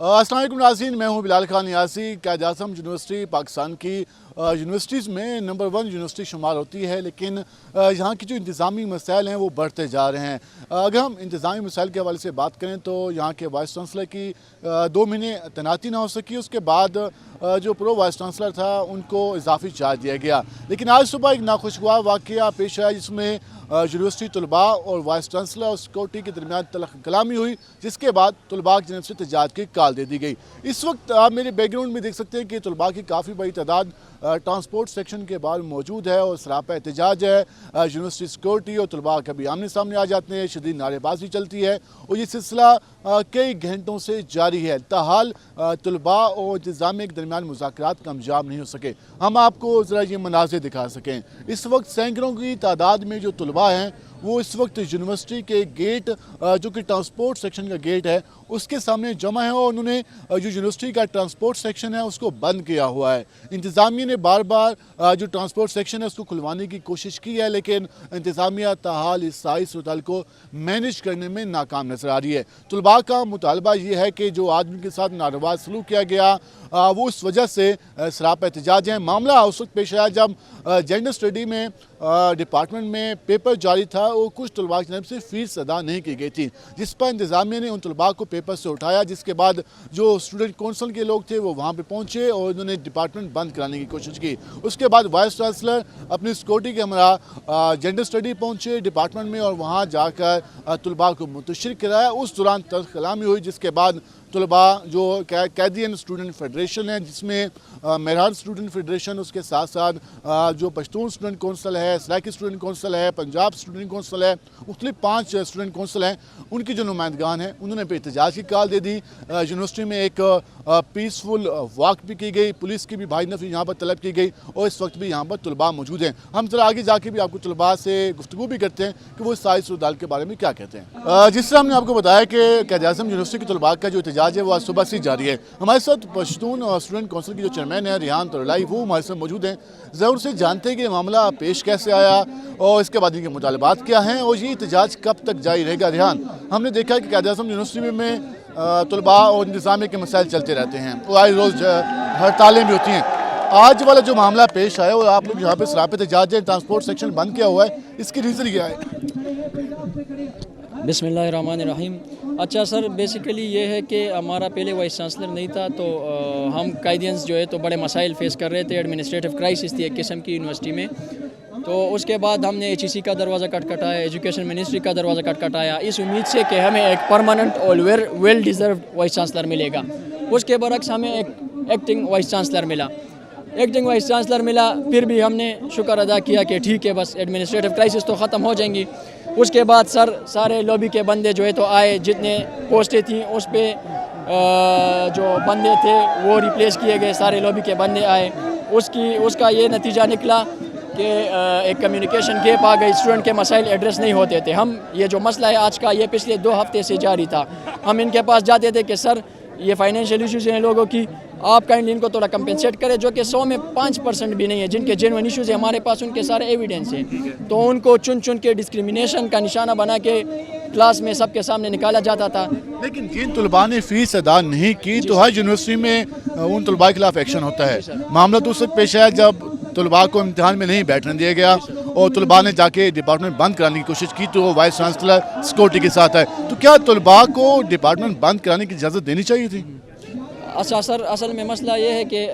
अस्सलाम वालेकुम नाज़रीन, मैं हूं बिलाल खान नियाज़ी। कायद आज़म यूनिवर्सिटी पाकिस्तान की यूनिवर्सिटीज़ में नंबर 1 यूनिवर्सिटी शुमार होती है, लेकिन यहाँ की जो इंतज़ामी मसाइल हैं वो बढ़ते जा रहे हैं। अगर हम इंतज़ामी मसाइल के हवाले से बात करें तो यहाँ के वाइस चांसलर की 2 महीने तैनाती ना हो सकी, उसके बाद जो प्रो वाइस चांसलर था उनको इजाफी चार्ज दिया गया। लेकिन आज सुबह एक नाखुशगवार वाक़या पेश आया जिसमें यूनिवर्सिटी तलबा और वाइस चांसलर और सिक्योरिटी के दरमियान तलख कलामी हुई, जिसके बाद तलबा की जानब से एहतजाज की कॉल दे दी गई। इस वक्त आप मेरे बैकग्राउंड में देख सकते हैं कि तलबा की काफ़ी बड़ी तादाद ट्रांसपोर्ट सेक्शन के बाहर मौजूद है और सरापा एहतजाज है। यूनिवर्सिटी सिक्योरिटी और तलबा कभी आमने सामने आ जाते हैं, शदीद नारेबाजी चलती है और ये सिलसिला कई घंटों से जारी है। ताहाल तलबा और इंतज़ामिया के दरमियान मुज़ाकरात कामयाब नहीं हो सके। हम आपको ज़रा ये मनाज़िर दिखा सकें। इस वक्त सैकड़ों की तादाद में जो तलबा हैं वो इस वक्त यूनिवर्सिटी के गेट जो कि ट्रांसपोर्ट सेक्शन का गेट है उसके सामने जमा है और उन्होंने जो यूनिवर्सिटी का ट्रांसपोर्ट सेक्शन है उसको बंद किया हुआ है। इंतज़ामिया ने बार बार जो ट्रांसपोर्ट सेक्शन है उसको खुलवाने की कोशिश की है, लेकिन इंतज़ामिया ताहाल इस सारी सूरत को मैनेज करने में नाकाम नजर आ रही है। तलबा का मुतालबा ये है कि जो आदमी के साथ नारवा सलूक किया गया वो इस वजह से सरापा एहतजाज है। मामला उस वक्त पेश आया जब जेंडर स्टडी में डिपार्टमेंट में पेपर जारी था और कुछ तलबा की तरफ से फीस अदा नहीं की गई थी, जिस पर इंतज़ामिया ने उन तलबा को पेपर से उठाया, जिसके बाद जो स्टूडेंट कौंसिल के लोग थे वो वहाँ पे पहुँचे और उन्होंने डिपार्टमेंट बंद कराने की कोशिश की। उसके बाद वाइस चांसलर अपनी सिक्योरिटी के हमरा जेंडर स्टडी पहुँचे डिपार्टमेंट में और वहाँ जाकर तलबा को मुंतशिर कराया। उस दौरान तल्ख कलामी हुई, जिसके बाद तलबा जो कैदियन स्टूडेंट फेडरेशन है जिसमें मेहरान स्टूडेंट फेडरेशन, उसके साथ साथ जो पश्तून स्टूडेंट कौंसिल है, सराइकी स्टूडेंट कौंसिल है, पंजाब स्टूडेंट कौंसिल है, मुख्तलिफ 5 स्टूडेंट कौंसिल हैं, उनकी जो नुमाइंदगान हैं उन्होंने पे एहतजाज की कॉल दे दी। यूनिवर्सिटी में एक पीसफुल वॉक भी की गई, पुलिस की भी भारी नफी यहाँ पर तलब की गई और इस वक्त भी यहाँ पर तलबा मौजूद हैं। हम जरा आगे जाके भी आपको तलबा से गुफ्तगू भी करते हैं कि वो सारी सूरत के बारे में क्या कहते हैं। जिस तरह हमने आपको बताया कि कायद आज़म यूनिवर्सिटी के तलबा का जो एहतजाज है वो आज सुबह से जारी है। हमारे साथ पश्तून और स्टूडेंट कौंसिल की जो चेयरमैन है रिहान तोरलाई, वो हमारे साथ मौजूद हैं। ज़रूर से जानते हैं कि मामला पेश कैसे आया और इसके बाद इनके मुतालबात क्या हैं और ये एहतजाज कब तक जारी रहेगा। रिहान, हमने देखा है कि कायद आज़म यूनिवर्सिटी में तलबा और इंतज़ामिया के मसाइल चलते रहते हैं और आए रोज़ हड़तालें भी होती हैं। आज वाला जो मामला पेश आया और आप लोग यहाँ पे सरापा एहतजाज है, ट्रांसपोर्ट सेक्शन बंद किया हुआ है, इसकी रीज़न क्या है? बिस्मिल्लाहिर्रहमानिर्रहीम। अच्छा सर, बेसिकली ये है कि हमारा पहले वाइस चांसलर नहीं था तो हम कायदियंस जो है तो बड़े मसाइल फेस कर रहे थे। एडमिनिस्ट्रेटिव क्राइसिस थी एक किस्म की यूनिवर्सिटी में। तो उसके बाद हमने HEC का दरवाज़ा खटखटाया, एजुकेशन मिनिस्ट्री का दरवाज़ा खटखटाया इस उम्मीद से कि हमें एक परमानेंट और वेल डिज़र्व्ड वाइस चांसलर मिलेगा। उसके बरक्स हमें एक एक्टिंग वाइस चांसलर मिला। फिर भी हमने शुक्र अदा किया कि ठीक है, बस एडमिनिस्ट्रेटिव क्राइसिस तो ख़त्म हो जाएंगी। उसके बाद सर सारे लॉबी के बंदे जो है तो आए, जितने पोस्टें थी उस पर जो बंदे थे वो रिप्लेस किए गए, सारे लॉबी के बंदे आए। उसका ये नतीजा निकला कि एक कम्युनिकेशन गैप आ गई, स्टूडेंट के मसाइल एड्रेस नहीं होते थे। हम ये जो मसला है आज का, ये पिछले 2 हफ्ते से जारी था। हम इनके पास जाते थे कि सर ये फाइनेंशियल इश्यूज़ हैं लोगों की, आप काइंडली इनको थोड़ा कंपेंसेट करें, जो कि 100 में 5% भी नहीं है। जिनके जेन्युइन इश्यूज़ है हमारे पास, उनके सारे एविडेंस हैं। तो उनको चुन के डिस्क्रिमिनेशन का निशाना बना के क्लास में सबके सामने निकाला जाता था। लेकिन जिन तलबा ने फीस अदा नहीं की तो हर यूनिवर्सिटी में उन तलबा के खिलाफ एक्शन होता है। मामला तो उस वक्त पेश आया जब तलबा को इम्तिहान में नहीं बैठने दिया गया और तलबा ने जाके डिपार्टमेंट बंद कराने की कोशिश की तो वाइस चांसलर सिक्योरिटी के साथ है। तो क्या तलबा को डिपार्टमेंट बंद कराने की इजाज़त देनी चाहिए थी? अच्छा सर, असल में मसला ये है कि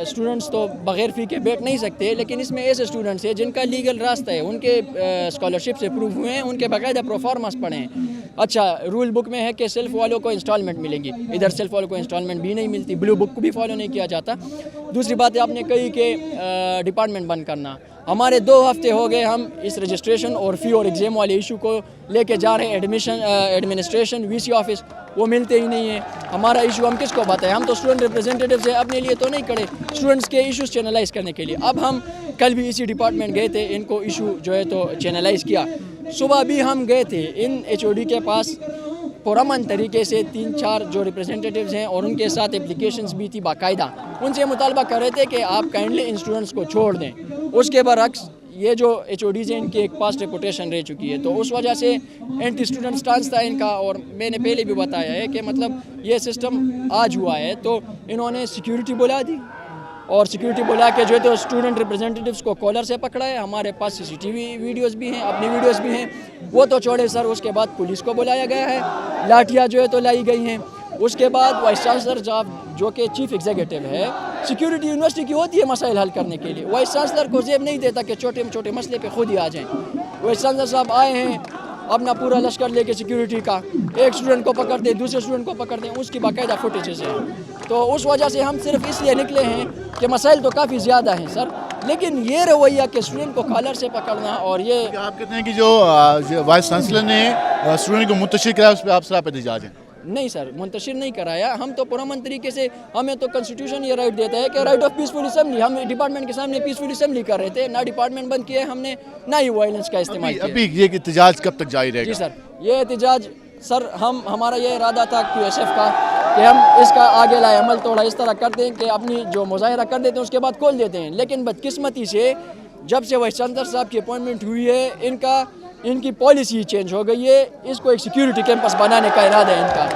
स्टूडेंट्स तो बग़ैर फ़ी के बैठ नहीं सकते, लेकिन इसमें ऐसे स्टूडेंट्स हैं जिनका लीगल रास्ता है, उनके स्कॉलरशिप से प्रूव हुए हैं, उनके बाकायदा प्रोफार्मस पढ़े हैं। अच्छा, रूल बुक में है कि सेल्फ वालों को इंस्टॉलमेंट मिलेंगी, इधर सेल्फ वालों को इंस्टॉलमेंट भी नहीं मिलती, ब्लू बुक को भी फॉलो नहीं किया जाता। दूसरी बात है आपने कही कि डिपार्टमेंट बंद करना। हमारे 2 हफ्ते हो गए हम इस रजिस्ट्रेशन और फ़ी और एग्ज़ाम वाले इशू को लेके जा रहे हैं एडमिनिस्ट्रेशन VC ऑफिस, वो मिलते ही नहीं है। हमारा इशू हम किसको बताएं? हम तो स्टूडेंट रिप्रेजेंटेटिव से अपने लिए तो नहीं खड़े, स्टूडेंट्स के इश्यूज़ चैनलाइज़ करने के लिए। अब हम कल भी इसी डिपार्टमेंट गए थे, इनको इशू जो है तो चैनलाइज़ किया। सुबह भी हम गए थे इन HOD के पास, पुरअमन तरीके से 3-4 जो रिप्रेजेंटेटिव्स हैं और उनके साथ एप्लीकेशंस भी थी बाकायदा, उनसे मुतालबा कर रहे थे कि आप काइंडली इन स्टूडेंट्स को छोड़ दें। उसके बरक्स یہ جو ایچ او ڈیز ہیں ان کی ایک پاسٹ ریپوٹیشن رہ چکی ہے، تو اس وجہ سے اینٹی اسٹوڈنٹ سٹانس تھا ان کا. اور میں نے پہلے بھی بتایا ہے کہ مطلب یہ سسٹم آج ہوا ہے تو انہوں نے سیکیورٹی بلا دی، اور سیکیورٹی بلا کے جو ہے تو اسٹوڈنٹ ریپرزینٹیوز کو کالر سے پکڑا ہے. ہمارے پاس CCTV ویڈیوز بھی ہیں، اپنی ویڈیوز بھی ہیں، وہ تو چھوڑے سر. اس کے بعد پولیس کو بلایا گیا ہے، لاٹھیاں جو ہے تو لائی گئی ہیں. اس کے بعد وائس چانسلر جو کہ چیف ایگزیکٹو ہے، سیکیورٹی یونیورسٹی کی ہوتی ہے مسائل حل کرنے کے لیے. وائس چانسلر کو زیب نہیں دیتا کہ چھوٹے مسئلے پہ خود ہی آ جائیں. وائس چانسلر صاحب آئے ہیں اپنا پورا لشکر لے کے سیکیورٹی کا، ایک اسٹوڈنٹ کو پکڑتے دوسرے اسٹوڈنٹ کو پکڑتے ہیں، اس کی باقاعدہ فوٹیجز ہیں. تو اس وجہ سے ہم صرف اس لیے نکلے ہیں کہ مسائل تو کافی زیادہ ہیں سر، لیکن یہ رویہ کہ اسٹوڈنٹ کو کالر سے پکڑنا اور یہ آپ کہتے ہیں کہ جو وائس چانسلر نے اسٹوڈنٹ کو منتشر کرایا اس پہ آپ سراپا احتجاج ہیں؟ نہیں سر، منتشر نہیں کرایا. ہم تو پرامن طریقے سے، ہمیں تو کنسٹیٹیوشن یہ رائٹ دیتا ہے کہ رائٹ آف پیسفل اسمبلی. ہم ڈپارٹمنٹ کے سامنے پیسفل اسمبلی کر رہے تھے، نہ ڈپارٹمنٹ بند کیا ہم نے، نہ ہی وائلنس کا استعمال کیا. ابھی یہ احتجاج کب تک جاری رہے جی گا؟ سر، یہ احتجاج سر ہمارا یہ ارادہ تھا QSF کا کہ ہم اس کا آگے لائے عمل تھوڑا اس طرح کرتے ہیں کہ اپنی جو مظاہرہ کر دیتے ہیں اس کے بعد کھول دیتے ہیں. لیکن بدقسمتی سے جب سے وائس چانسلر صاحب کی اپوائنٹمنٹ ہوئی ہے ان کی پالیسی چینج ہو گئی ہے. اس کو ایک سیکیورٹی کیمپس بنانے کا ارادہ ہے ان کا.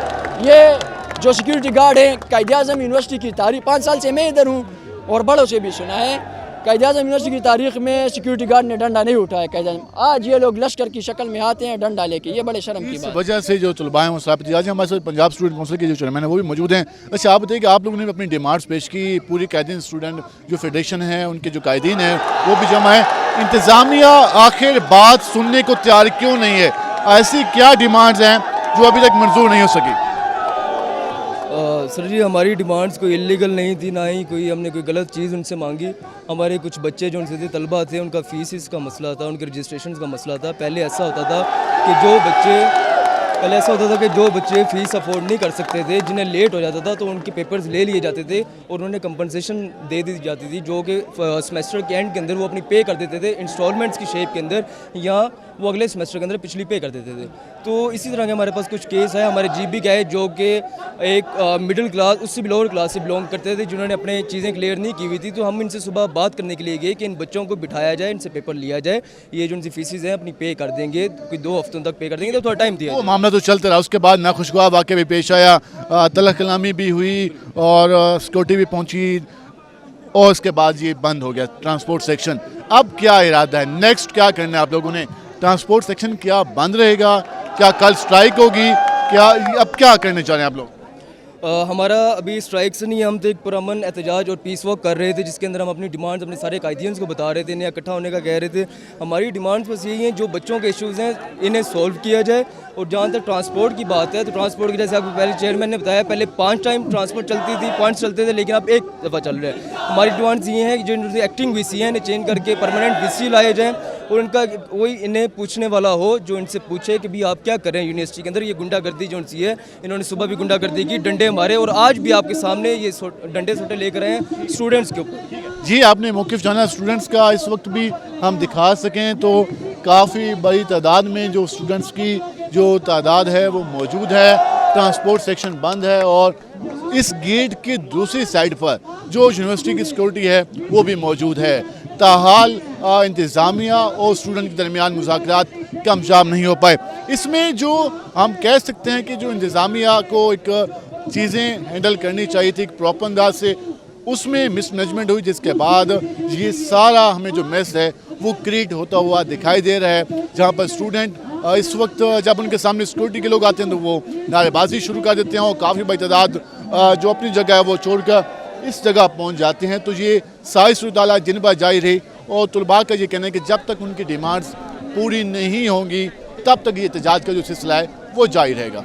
یہ جو سیکیورٹی گارڈ ہیں، قائد اعظم یونیورسٹی کی تاریخ 5 سال سے میں ادھر ہوں اور بڑوں سے بھی سنا ہے، قائد اعظم یونیورسٹی کی تاریخ میں سیکیورٹی گارڈ نے ڈنڈا نہیں اٹھایا. قائد اعظم آج یہ لوگ لشکر کی شکل میں آتے ہیں ڈنڈا لے کے، یہ بڑے شرم کی اس بات. وجہ سے جو طلباء ہیں وہ سراپا احتجاج ہیں. ہمارے ساتھ پنجاب اسٹوڈنٹ کونسل کے جو چیئرمین ہیں وہ بھی موجود ہیں. اچھا آپ بتائیے کہ آپ لوگوں نے اپنی ڈیمانڈز پیش کی، پوری قائدین اسٹوڈنٹ جو فیڈریشن ہے ان کے جو قائدین ہیں وہ بھی جمع ہیں. انتظامیہ آخر بات سننے کو تیار کیوں نہیں ہے؟ ایسی کیا ڈیمانڈز ہیں جو ابھی تک منظور نہیں ہو سکی؟ سر جی، ہماری ڈیمانڈز کوئی اللیگل نہیں تھی، نہ ہی کوئی ہم نے کوئی غلط چیز ان سے مانگی. ہمارے کچھ بچے جو ان سے تھے، طلبہ تھے، ان کا فیسز کا مسئلہ تھا، ان کے رجسٹریشنز کا مسئلہ تھا. پہلے ایسا ہوتا تھا کہ جو بچے فیس افورڈ نہیں کر سکتے تھے، جنہیں لیٹ ہو جاتا تھا تو ان کے پیپرز لے لیے جاتے تھے اور انہیں کمپنسیشن دے دی جاتی تھی، جو کہ سیمسٹر کے اینڈ کے اندر وہ اپنی پے کر دیتے تھے انسٹالمنٹس کی شیپ کے اندر، یا وہ اگلے سیمسٹر کے اندر پچھلی پے کر دیتے تھے. تو اسی طرح کے ہمارے پاس کچھ کیس ہے. ہمارے GB کا ہے جو کہ ایک مڈل کلاس، اس سے بھی لوور کلاس سے بلونگ کرتے تھے، جنہوں نے اپنے چیزیں کلیئر نہیں کی ہوئی تھی. تو ہم ان سے صبح بات کرنے کے لیے گئے کہ ان بچوں کو بٹھایا جائے، ان سے پیپر لیا جائے، یہ جو ان کی فیسز ہیں اپنی پے کر دیں گے، کوئی 2 ہفتوں تک پے کر دیں گے، تو تھوڑا ٹائم دیا. وہ معاملہ تو چلتا رہا، اس کے بعد ناخوشگوار واقعہ بھی پیش آیا، تلخ کلامی بھی ہوئی اور سیکورٹی بھی پہنچی اور اس کے بعد یہ بند ہو گیا ٹرانسپورٹ سیکشن. اب کیا ارادہ ہے؟ نیکسٹ کیا کرنا ہے آپ لوگوں نے؟ ٹرانسپورٹ سیکشن کیا بند رہے گا؟ کیا کل سٹرائک ہوگی؟ اب کیا کرنے چاہ رہے ہیں آپ لوگ؟ ہمارا ابھی اسٹرائک سے نہیں، ہم تو ایک پرامن احتجاج اور پیس ورک کر رہے تھے، جس کے اندر ہم اپنی ڈیمانڈز اپنے سارے قائدینز کو بتا رہے تھے، انہیں اکٹھا ہونے کا کہہ رہے تھے. ہماری ڈیمانڈز بس یہی ہیں، جو بچوں کے ایشوز ہیں انہیں سولو کیا جائے. اور جہاں تک ٹرانسپورٹ کی بات ہے تو ٹرانسپورٹ کی جیسے آپ کو پہلے چیئرمین نے بتایا، پہلے 5 ٹائم ٹرانسپورٹ چلتی تھی، پوائنٹس چلتے تھے، لیکن اب 1 دفعہ چل رہا ہے. ہماری ڈیمانڈز یہ ہیں کہ جو ایکٹنگ VC ہیں انہیں چینج کر کے پرماننٹ VC لائے جائیں، اور ان کا کوئی انہیں پوچھنے والا ہو جو ان سے پوچھے کہ بھی آپ کیا کر رہے ہیں یونیورسٹی کے اندر. یہ گنڈا گردی جو ان سی ہے، انہوں نے صبح بھی گنڈا گردی کی، ڈنڈے مارے، اور آج بھی آپ کے سامنے یہ ڈنڈے سوٹے لے کر آئے ہیں اسٹوڈنٹس کے اوپر. جی آپ نے موقف جانا اسٹوڈنٹس کا، اس وقت بھی ہم دکھا سکیں تو کافی بڑی تعداد میں جو اسٹوڈنٹس کی جو تعداد ہے وہ موجود ہے. ٹرانسپورٹ سیکشن بند ہے اور اس گیٹ کی دوسری سائڈ پر جو یونیورسٹی کی سیکورٹی ہے وہ بھی موجود ہے. تاحال انتظامیہ اور اسٹوڈنٹ کے درمیان مذاکرات کامیاب نہیں ہو پائے. اس میں جو ہم کہہ سکتے ہیں کہ جو انتظامیہ کو ایک چیزیں ہینڈل کرنی چاہیے تھی ایک پراپر انداز سے، اس میں مس مینجمنٹ ہوئی، جس کے بعد یہ سارا ہمیں جو میس ہے وہ کریٹ ہوتا ہوا دکھائی دے رہا ہے. جہاں پر اسٹوڈنٹ اس وقت جب ان کے سامنے سیکورٹی کے لوگ آتے ہیں تو وہ نعرے بازی شروع کر دیتے ہیں اور کافی بڑی تعداد جو اپنی جگہ ہے وہ چھوڑ کر اس جگہ پہنچ جاتے ہیں. تو یہ ساری صورتحال جن پر جاری رہی اور طلباء کا یہ کہنا ہے کہ جب تک ان کی ڈیمانڈز پوری نہیں ہوں گی تب تک یہ احتجاج کا جو سلسلہ ہے وہ جاری رہے گا.